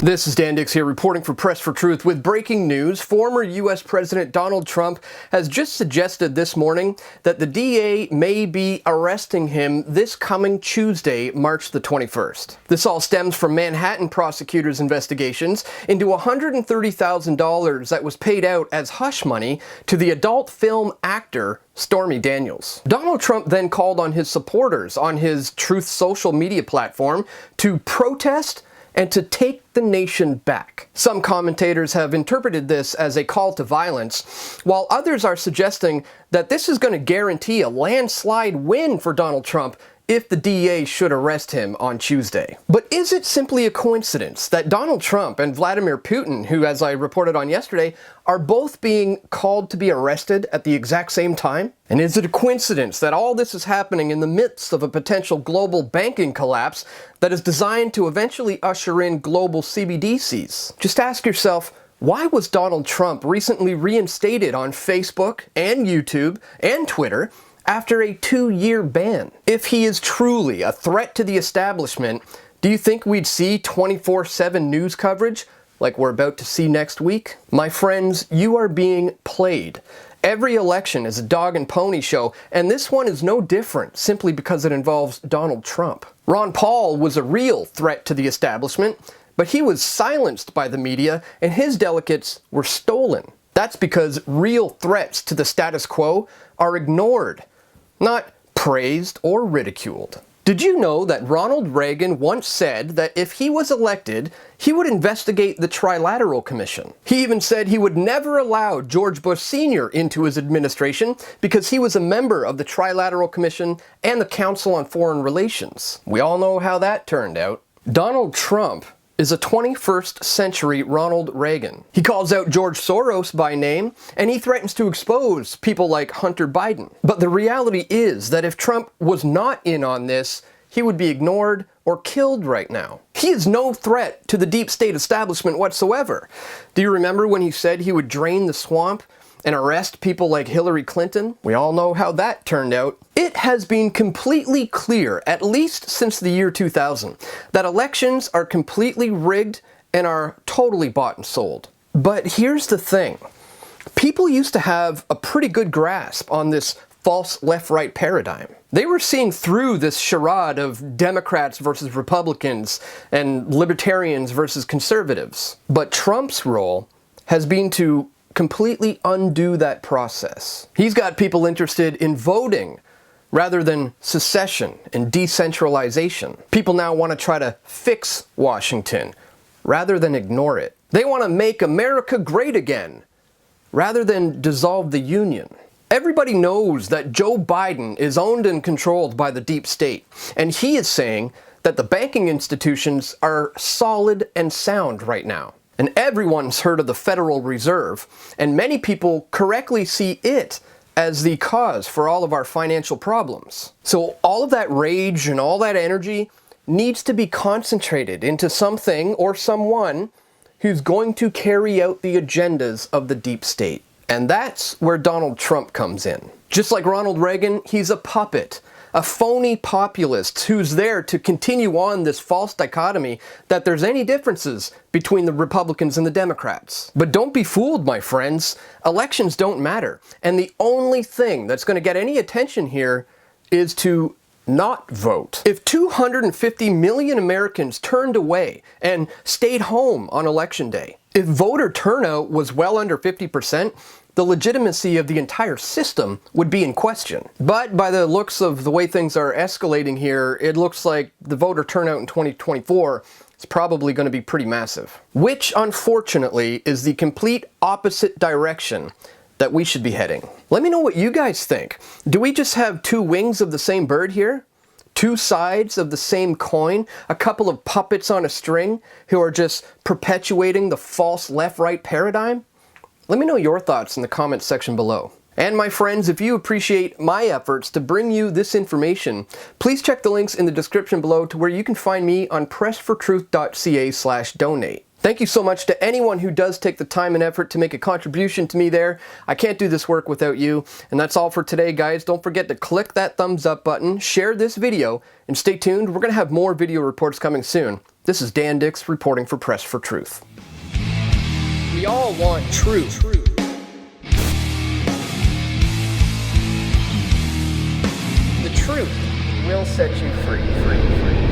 This is Dan Dix here reporting for Press for Truth with breaking news. Former U.S. President Donald Trump has just suggested this morning that the DA may be arresting him this coming Tuesday, March the 21st. This all stems from Manhattan prosecutors' investigations into $130,000 that was paid out as hush money to the adult film actor Stormy Daniels. Donald Trump then called on his supporters on his Truth social media platform to protest and to take the nation back. Some commentators have interpreted this as a call to violence, while others are suggesting that this is going to guarantee a landslide win for Donald Trump if the DA should arrest him on Tuesday. But is it simply a coincidence that Donald Trump and Vladimir Putin, who, as I reported on yesterday, are both being called to be arrested at the exact same time? And is it a coincidence that all this is happening in the midst of a potential global banking collapse that is designed to eventually usher in global CBDCs? Just ask yourself, why was Donald Trump recently reinstated on Facebook and YouTube and Twitter after a 2-year ban? If he is truly a threat to the establishment, do you think we'd see 24/7 news coverage like we're about to see next week? My friends, you are being played. Every election is a dog and pony show, and this one is no different simply because it involves Donald Trump. Ron Paul was a real threat to the establishment, but he was silenced by the media and his delegates were stolen. That's because real threats to the status quo are ignored, not praised or ridiculed. Did you know that Ronald Reagan once said that if he was elected, he would investigate the Trilateral Commission? He even said he would never allow George Bush Sr. into his administration because he was a member of the Trilateral Commission and the Council on Foreign Relations. We all know how that turned out. Donald Trump is a 21st century Ronald Reagan. He calls out George Soros by name, and he threatens to expose people like Hunter Biden. But the reality is that if Trump was not in on this, he would be ignored or killed right now. He is no threat to the deep state establishment whatsoever. Do you remember when he said he would drain the swamp and arrest people like Hillary Clinton? We all know how that turned out. It has been completely clear, at least since the year 2000, that elections are completely rigged and are totally bought and sold. But here's the thing. People used to have a pretty good grasp on this false left-right paradigm. They were seeing through this charade of Democrats versus Republicans and libertarians versus conservatives. But Trump's role has been to completely undo that process. He's got people interested in voting rather than secession and decentralization. People now want to try to fix Washington rather than ignore it. They want to make America great again rather than dissolve the Union. Everybody knows that Joe Biden is owned and controlled by the deep state, and he is saying that the banking institutions are solid and sound right now. And everyone's heard of the Federal Reserve, and many people correctly see it as the cause for all of our financial problems. So all of that rage and all that energy needs to be concentrated into something or someone who's going to carry out the agendas of the deep state. And that's where Donald Trump comes in. Just like Ronald Reagan, he's a puppet, a phony populist who's there to continue on this false dichotomy that there's any differences between the Republicans and the Democrats. But don't be fooled, my friends. Elections don't matter. And the only thing that's going to get any attention here is to not vote. If 250 million Americans turned away and stayed home on Election Day, if voter turnout was well under 50%, the legitimacy of the entire system would be in question. But by the looks of the way things are escalating here, it looks like the voter turnout in 2024 is probably going to be pretty massive. Which, unfortunately, is the complete opposite direction that we should be heading. Let me know what you guys think. Do we just have two wings of the same bird here? Two sides of the same coin? A couple of puppets on a string who are just perpetuating the false left-right paradigm? Let me know your thoughts in the comments section below. And my friends, if you appreciate my efforts to bring you this information, please check the links in the description below to where you can find me on pressfortruth.ca/donate. Thank you so much to anyone who does take the time and effort to make a contribution to me there. I can't do this work without you. And that's all for today, guys. Don't forget to click that thumbs up button, share this video, and stay tuned. We're going to have more video reports coming soon. This is Dan Dix reporting for Press for Truth. We all want truth. The truth will set you free.